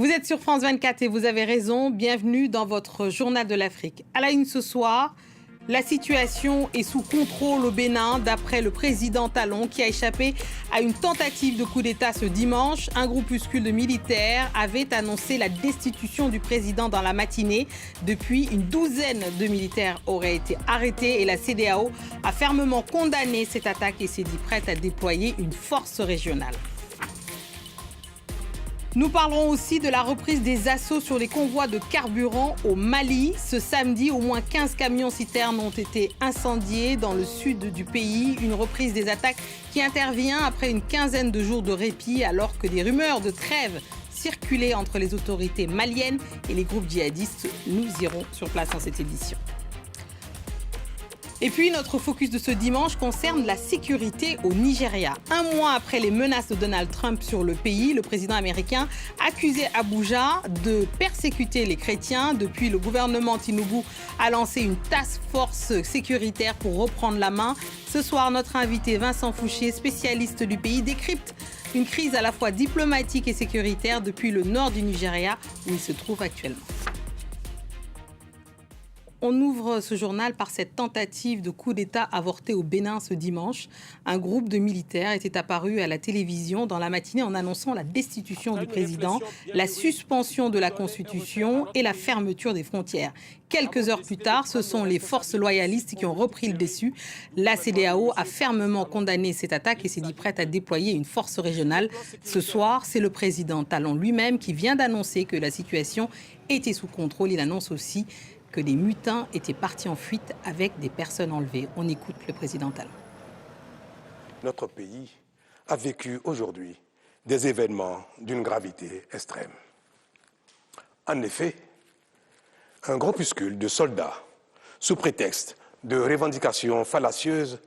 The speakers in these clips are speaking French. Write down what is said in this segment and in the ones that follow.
Vous êtes sur France 24 et vous avez raison. Bienvenue dans votre journal de l'Afrique. À la une ce soir, la situation est sous contrôle au Bénin d'après le président Talon qui a échappé à une tentative de coup d'État ce dimanche. Un groupuscule de militaires avait annoncé la destitution du président dans la matinée. Depuis, une douzaine de militaires auraient été arrêtés et la CEDEAO a fermement condamné cette attaque et s'est dit prête à déployer une force régionale. Nous parlerons aussi de la reprise des assauts sur les convois de carburant au Mali. Ce samedi, au moins 15 camions-citernes ont été incendiés dans le sud du pays. Une reprise des attaques qui intervient après une quinzaine de jours de répit alors que des rumeurs de trêve circulaient entre les autorités maliennes et les groupes djihadistes. Nous irons sur place dans cette édition. Et puis, notre focus de ce dimanche concerne la sécurité au Nigeria. Un mois après les menaces de Donald Trump sur le pays, le président américain accusait Abuja de persécuter les chrétiens. Depuis, le gouvernement Tinubu a lancé une task force sécuritaire pour reprendre la main. Ce soir, notre invité Vincent Fouché, spécialiste du pays, décrypte une crise à la fois diplomatique et sécuritaire depuis le nord du Nigeria où il se trouve actuellement. On ouvre ce journal par cette tentative de coup d'État avorté au Bénin ce dimanche. Un groupe de militaires était apparu à la télévision dans la matinée en annonçant la destitution du président, la suspension de la Constitution et la fermeture des frontières. Quelques heures plus tard, ce sont les forces loyalistes qui ont repris le dessus. La CEDEAO a fermement condamné cette attaque et s'est dit prête à déployer une force régionale. Ce soir, c'est le président Talon lui-même qui vient d'annoncer que la situation était sous contrôle. Il annonce aussi que les mutins étaient partis en fuite avec des personnes enlevées. On écoute le président Talon. Notre pays a vécu aujourd'hui des événements d'une gravité extrême. En effet, un groupuscule de soldats, sous prétexte de revendications fallacieuses,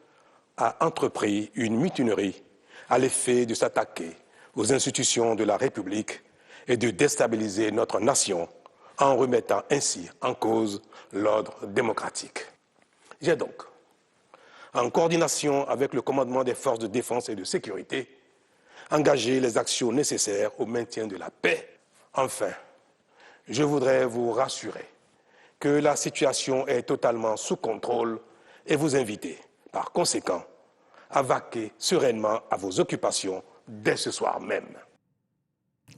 a entrepris une mutinerie à l'effet de s'attaquer aux institutions de la République et de déstabiliser notre nation en remettant ainsi en cause l'ordre démocratique. J'ai donc, en coordination avec le commandement des forces de défense et de sécurité, engagé les actions nécessaires au maintien de la paix. Enfin, je voudrais vous rassurer que la situation est totalement sous contrôle et vous inviter, par conséquent, à vaquer sereinement à vos occupations dès ce soir même.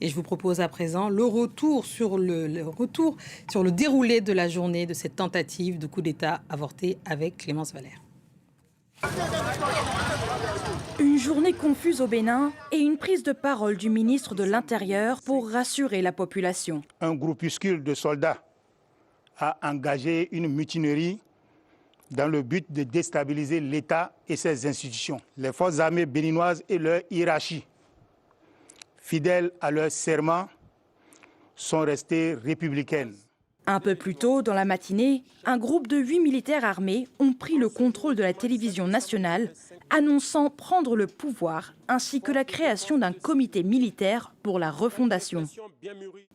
Et je vous propose à présent le retour sur le déroulé de la journée de cette tentative de coup d'État avorté avec Clémence Valère. Une journée confuse au Bénin et une prise de parole du ministre de l'Intérieur pour rassurer la population. Un groupuscule de soldats a engagé une mutinerie dans le but de déstabiliser l'État et ses institutions. Les forces armées béninoises et leur hiérarchie, fidèles à leur serment, sont restées républicaines. Un peu plus tôt, dans la matinée, un groupe de 8 militaires armés ont pris le contrôle de la télévision nationale, annonçant prendre le pouvoir, ainsi que la création d'un comité militaire pour la refondation.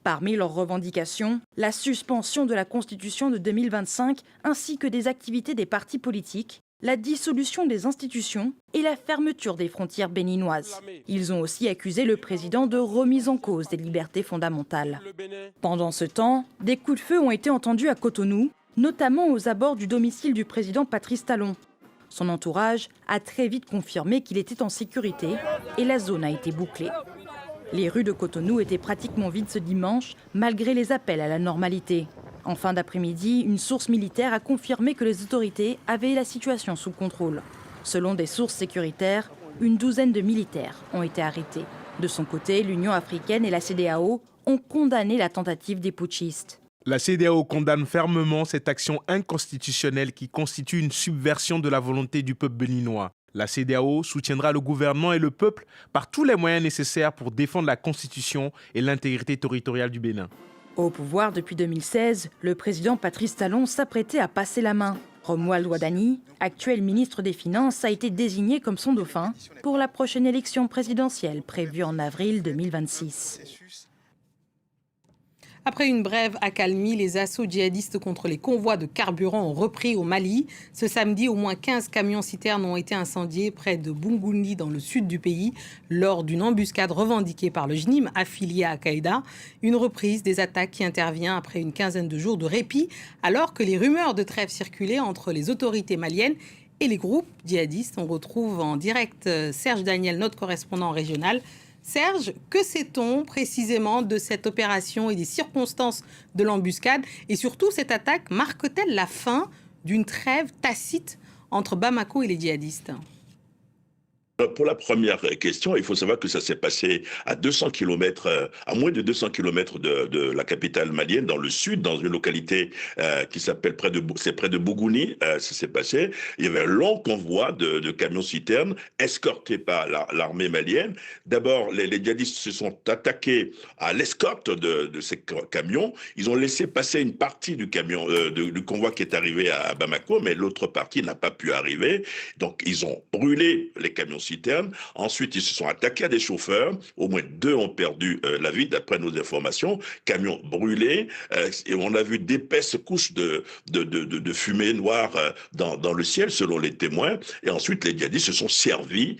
Parmi leurs revendications, la suspension de la Constitution de 2025, ainsi que des activités des partis politiques, la dissolution des institutions et la fermeture des frontières béninoises. Ils ont aussi accusé le président de remise en cause des libertés fondamentales. Pendant ce temps, des coups de feu ont été entendus à Cotonou, notamment aux abords du domicile du président Patrice Talon. Son entourage a très vite confirmé qu'il était en sécurité et la zone a été bouclée. Les rues de Cotonou étaient pratiquement vides ce dimanche, malgré les appels à la normalité. En fin d'après-midi, une source militaire a confirmé que les autorités avaient la situation sous contrôle. Selon des sources sécuritaires, une douzaine de militaires ont été arrêtés. De son côté, l'Union africaine et la CEDEAO ont condamné la tentative des putschistes. La CEDEAO condamne fermement cette action inconstitutionnelle qui constitue une subversion de la volonté du peuple béninois. La CEDEAO soutiendra le gouvernement et le peuple par tous les moyens nécessaires pour défendre la Constitution et l'intégrité territoriale du Bénin. Au pouvoir depuis 2016, le président Patrice Talon s'apprêtait à passer la main. Romuald Wadani, actuel ministre des Finances, a été désigné comme son dauphin pour la prochaine élection présidentielle prévue en avril 2026. Après une brève accalmie, les assauts djihadistes contre les convois de carburant ont repris au Mali. Ce samedi, au moins 15 camions-citernes ont été incendiés près de Bungundi, dans le sud du pays, lors d'une embuscade revendiquée par le JNIM affilié à Al-Qaïda. Une reprise des attaques qui intervient après une quinzaine de jours de répit, alors que les rumeurs de trêve circulaient entre les autorités maliennes et les groupes djihadistes. On retrouve en direct Serge Daniel, notre correspondant régional. Serge, que sait-on précisément de cette opération et des circonstances de l'embuscade? Et surtout, cette attaque marque-t-elle la fin d'une trêve tacite entre Bamako et les djihadistes? Pour la première question, il faut savoir que ça s'est passé à 200 km, à moins de 200 km de la capitale malienne, dans le sud, dans une localité qui s'appelle près de Bougouni. Ça s'est passé. Il y avait un long convoi de camions-citernes escortés par l'armée malienne. D'abord, les djihadistes se sont attaqués à l'escorte de ces camions. Ils ont laissé passer une partie du camion, du convoi qui est arrivé à Bamako, mais l'autre partie n'a pas pu arriver. Donc, ils ont brûlé les camions-citernes. Ensuite, ils se sont attaqués à des chauffeurs. Au moins 2 ont perdu la vie, d'après nos informations. Camions brûlés. Et on a vu d'épaisses couches de fumée noire dans le ciel, selon les témoins. Et ensuite, les djihadistes se sont servis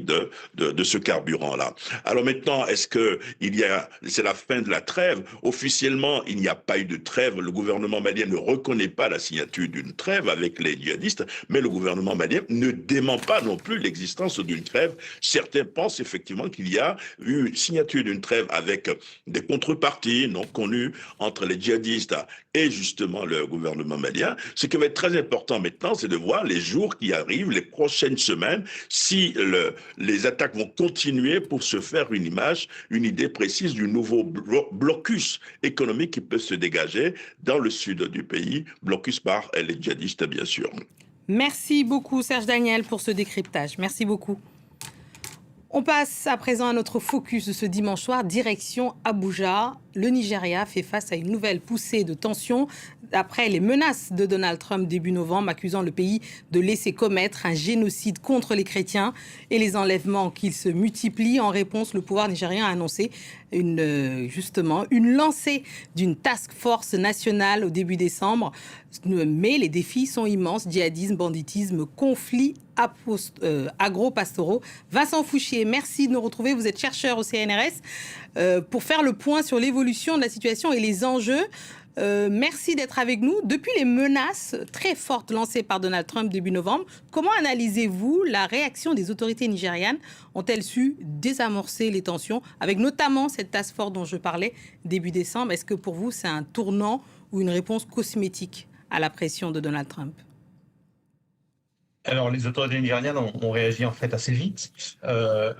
de ce carburant-là. Alors maintenant, c'est la fin de la trêve? Officiellement, il n'y a pas eu de trêve. Le gouvernement malien ne reconnaît pas la signature d'une trêve avec les djihadistes, mais le gouvernement malien ne dément pas non plus l'existence d'une trêve. Certains pensent effectivement qu'il y a eu signature d'une trêve avec des contreparties non connues entre les djihadistes et justement le gouvernement malien. Ce qui va être très important maintenant, c'est de voir les jours qui arrivent, les prochaines semaines, si les attaques vont continuer pour se faire une idée précise du nouveau blocus économique qui peut se dégager dans le sud du pays, blocus par les djihadistes bien sûr. Merci beaucoup Serge Daniel pour ce décryptage. Merci beaucoup. On passe à présent à notre focus de ce dimanche soir, direction Abuja. Le Nigeria fait face à une nouvelle poussée de tensions après les menaces de Donald Trump début novembre, accusant le pays de laisser commettre un génocide contre les chrétiens et les enlèvements qui se multiplient. En réponse, le pouvoir nigérien a annoncé une lancée d'une task force nationale au début décembre. Mais les défis sont immenses: djihadisme, banditisme, conflits agro-pastoraux. Vincent Fouchier, merci de nous retrouver. Vous êtes chercheur au CNRS pour faire le point sur l'évolution de la situation et les enjeux. Merci d'être avec nous. Depuis les menaces très fortes lancées par Donald Trump début novembre, comment analysez-vous la réaction des autorités nigérianes? Ont-elles su désamorcer les tensions, avec notamment cette task force dont je parlais début décembre? Est-ce que pour vous, c'est un tournant ou une réponse cosmétique à la pression de Donald Trump? Alors, les autorités nigérianes ont réagi en fait assez vite,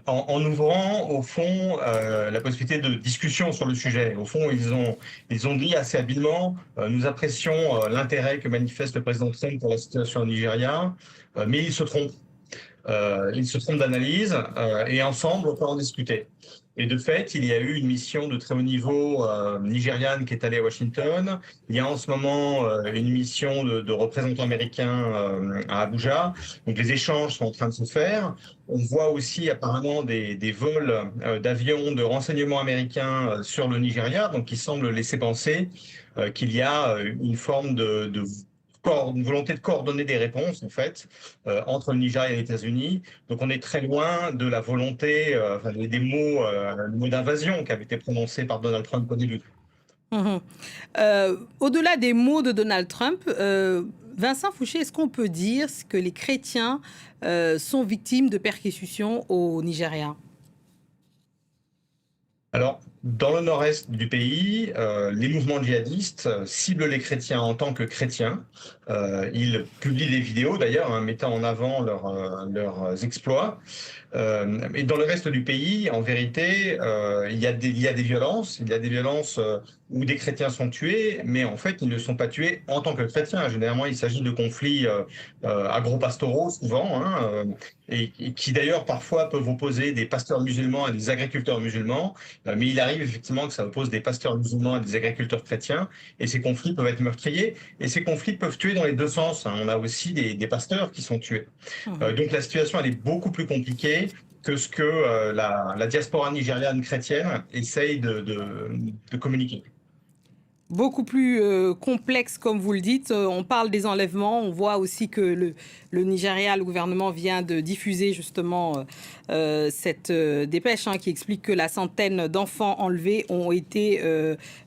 en ouvrant au fond la possibilité de discussion sur le sujet. Au fond, ils ont dit assez habilement nous apprécions l'intérêt que manifeste le président Trump pour la situation au Nigeria, mais il se trompe. Ils se trompent d'analyse et ensemble on peut en discuter. Et de fait, il y a eu une mission de très haut niveau nigériane qui est allée à Washington. Il y a en ce moment une mission de représentants américains à Abuja. Donc les échanges sont en train de se faire. On voit aussi apparemment des vols d'avions de renseignements américains sur le Nigeria, donc qui semblent laisser penser qu'il y a une forme une volonté de coordonner des réponses, en fait, entre le Nigeria et les États-Unis. Donc, on est très loin de la volonté, des mots, le mot d'invasion qui avait été prononcé par Donald Trump au début. Au-delà des mots de Donald Trump, Vincent Fouché, est-ce qu'on peut dire que les chrétiens sont victimes de persécutions au Nigeria? Alors, dans le nord-est du pays, les mouvements djihadistes ciblent les chrétiens en tant que chrétiens. Ils publient des vidéos, d'ailleurs, mettant en avant leurs exploits. Et dans le reste du pays, en vérité, il y a des violences. Il y a des violences où des chrétiens sont tués, mais en fait, ils ne sont pas tués en tant que chrétiens. Généralement, il s'agit de conflits agro-pastoraux, souvent, et qui d'ailleurs parfois peuvent opposer des pasteurs musulmans à des agriculteurs musulmans. Mais il arrive effectivement que ça oppose des pasteurs musulmans à des agriculteurs chrétiens, et ces conflits peuvent être meurtriers, et ces conflits peuvent tuer dans les deux sens. On a aussi des pasteurs qui sont tués. Donc la situation, elle est beaucoup plus compliquée que ce que la diaspora nigériane chrétienne essaye de communiquer. Beaucoup plus complexe, comme vous le dites. On parle des enlèvements. On voit aussi que le Nigeria, le gouvernement vient de diffuser justement cette dépêche qui explique que la centaine d'enfants enlevés ont été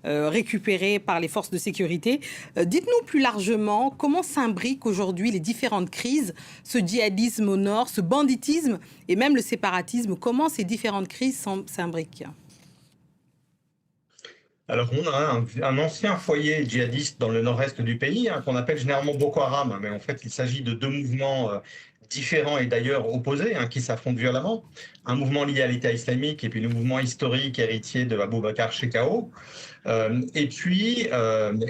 récupérés par les forces de sécurité. Dites-nous plus largement comment s'imbriquent aujourd'hui les différentes crises, ce djihadisme au nord, ce banditisme et même le séparatisme. Comment ces différentes crises s'imbriquent ? Alors, on a un ancien foyer djihadiste dans le nord-est du pays, qu'on appelle généralement Boko Haram, mais en fait, il s'agit de deux mouvements différents et d'ailleurs opposés, qui s'affrontent violemment. Un mouvement lié à l'État islamique et puis le mouvement historique héritier de Abou Bakr Shekau. Et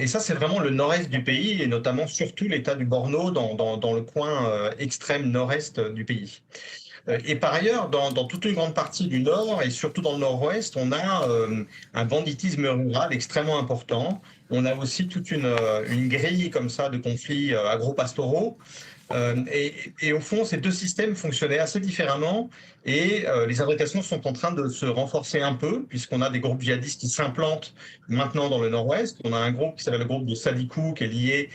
ça, c'est vraiment le nord-est du pays et notamment surtout l'État du Borno dans le coin extrême nord-est du pays. Et par ailleurs, dans toute une grande partie du nord et surtout dans le nord-ouest, on a un banditisme rural extrêmement important. On a aussi toute une grille comme ça de conflits agro-pastoraux. Et au fond, ces deux systèmes fonctionnaient assez différemment et les imbrications sont en train de se renforcer un peu puisqu'on a des groupes djihadistes qui s'implantent maintenant dans le nord-ouest. On a un groupe qui s'appelle le groupe de Sadikou qui est lié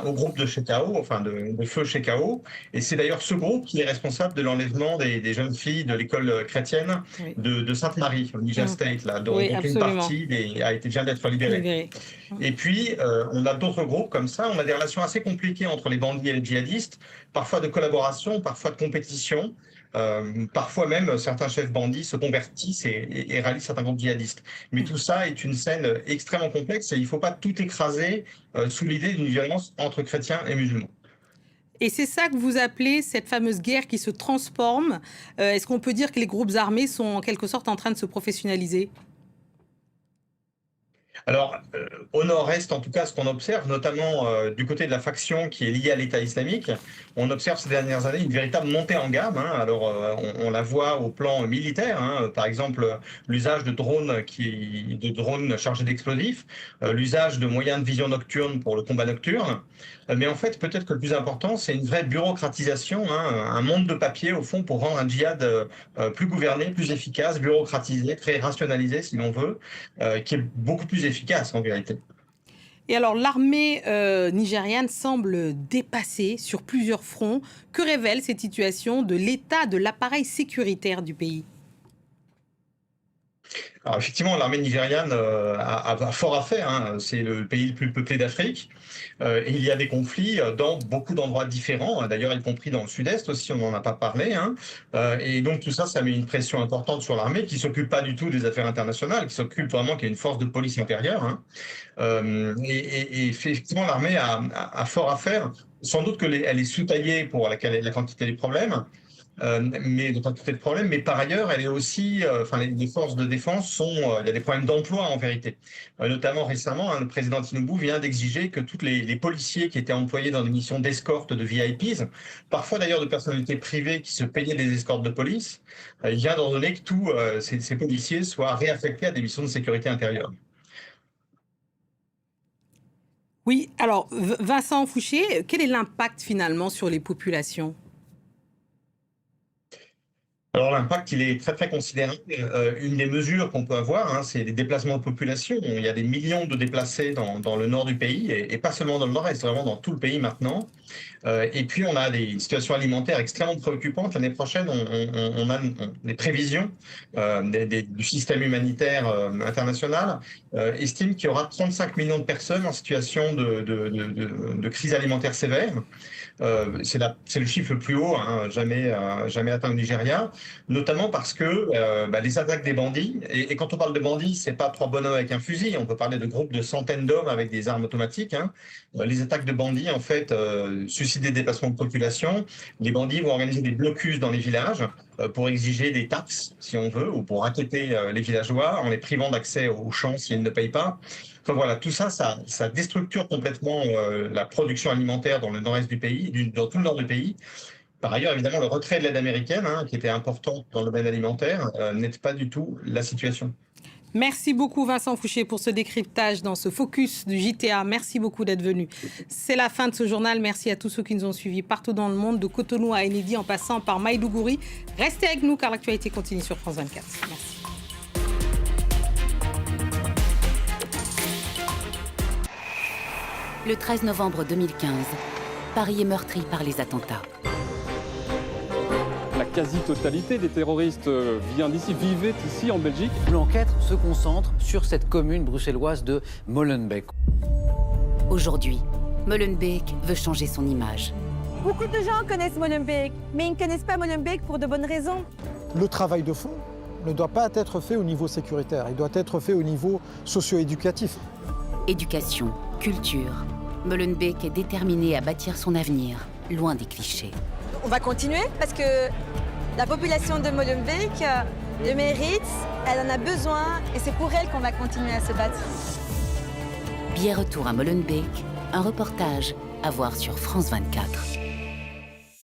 au groupe de Shekau, enfin de feu Shekau. Et c'est d'ailleurs ce groupe qui est responsable de l'enlèvement des jeunes filles de l'école chrétienne de Sainte-Marie, au Niger State, là, dont une partie vient d'être libérée. Et puis, on a d'autres groupes comme ça. On a des relations assez compliquées entre les bandits et les djihadistes, parfois de collaboration, parfois de compétition. Parfois même, certains chefs bandits se convertissent et rallient certains groupes djihadistes. Mais tout ça est une scène extrêmement complexe et il ne faut pas tout écraser sous l'idée d'une violence entre chrétiens et musulmans. Et c'est ça que vous appelez cette fameuse guerre qui se transforme. Est-ce qu'on peut dire que les groupes armés sont en quelque sorte en train de se professionnaliser ? Alors, au nord-est, en tout cas, ce qu'on observe, notamment du côté de la faction qui est liée à l'État islamique, on observe ces dernières années une véritable montée en gamme. Alors, on la voit au plan militaire, par exemple, l'usage de drones chargés d'explosifs, l'usage de moyens de vision nocturne pour le combat nocturne. Mais en fait, peut-être que le plus important, c'est une vraie bureaucratisation, un monde de papier, au fond, pour rendre un djihad plus gouverné, plus efficace, bureaucratisé, très rationalisé, si l'on veut, qui est beaucoup plus efficace en vérité. Et alors, l'armée nigériane semble dépassée sur plusieurs fronts. Que révèle cette situation de l'état de l'appareil sécuritaire du pays ? Alors effectivement, l'armée nigériane a fort à faire. C'est le pays le plus peuplé d'Afrique. Et il y a des conflits dans beaucoup d'endroits différents, d'ailleurs y compris dans le sud-est aussi, on n'en a pas parlé. Et donc tout ça, ça met une pression importante sur l'armée qui ne s'occupe pas du tout des affaires internationales, qui s'occupe vraiment qu'il y a une force de police intérieure. Et effectivement, l'armée a fort à faire. Sans doute qu'elle est sous-taillée pour la quantité des problèmes. Mais par ailleurs, elle est aussi, les forces de défense il y a des problèmes d'emploi en vérité. Notamment récemment, le président Tinubu vient d'exiger que tous les policiers qui étaient employés dans des missions d'escorte de VIPs, parfois d'ailleurs de personnalités privées qui se payaient des escortes de police, il vient d'ordonner que tous ces policiers soient réaffectés à des missions de sécurité intérieure. Oui, alors Vincent Fouché, quel est l'impact finalement sur les populations ? Alors l'impact, il est très très considérable. Une des mesures qu'on peut avoir, c'est les déplacements de population. Il y a des millions de déplacés dans le nord du pays, et pas seulement dans le nord-est, vraiment dans tout le pays maintenant. Et puis on a des situations alimentaires extrêmement préoccupantes. L'année prochaine, on a des prévisions du système humanitaire international estime qu'il y aura 35 millions de personnes en situation de crise alimentaire sévère. C'est le chiffre le plus haut, jamais atteint au Nigeria, notamment parce que les attaques des bandits, et quand on parle de bandits, c'est pas trois bonhommes avec un fusil, on peut parler de groupes de centaines d'hommes avec des armes automatiques. Les attaques de bandits, en fait, suscitent des déplacements de population. Les bandits vont organiser des blocus dans les villages pour exiger des taxes, si on veut, ou pour racketter les villageois en les privant d'accès aux champs s'ils ne payent pas. Enfin, voilà, tout ça, ça déstructure complètement la production alimentaire dans le nord-est du pays, dans tout le nord du pays. Par ailleurs, évidemment, le retrait de l'aide américaine, qui était important dans le domaine alimentaire, n'aide pas du tout la situation. Merci beaucoup Vincent Fouché pour ce décryptage dans ce focus du JTA. Merci beaucoup d'être venu. C'est la fin de ce journal. Merci à tous ceux qui nous ont suivis partout dans le monde, de Cotonou à Enedi en passant par Maïdougouri. Restez avec nous car l'actualité continue sur France 24. Merci. Le 13 novembre 2015, Paris est meurtri par les attentats. La quasi-totalité des terroristes vient d'ici, vivaient ici en Belgique. L'enquête se concentre sur cette commune bruxelloise de Molenbeek. Aujourd'hui, Molenbeek veut changer son image. Beaucoup de gens connaissent Molenbeek, mais ils ne connaissent pas Molenbeek pour de bonnes raisons. Le travail de fond ne doit pas être fait au niveau sécuritaire, il doit être fait au niveau socio-éducatif. Éducation, culture. Molenbeek est déterminé à bâtir son avenir, loin des clichés. On va continuer parce que la population de Molenbeek le mérite, elle en a besoin et c'est pour elle qu'on va continuer à se battre. Billet retour à Molenbeek, un reportage à voir sur France 24.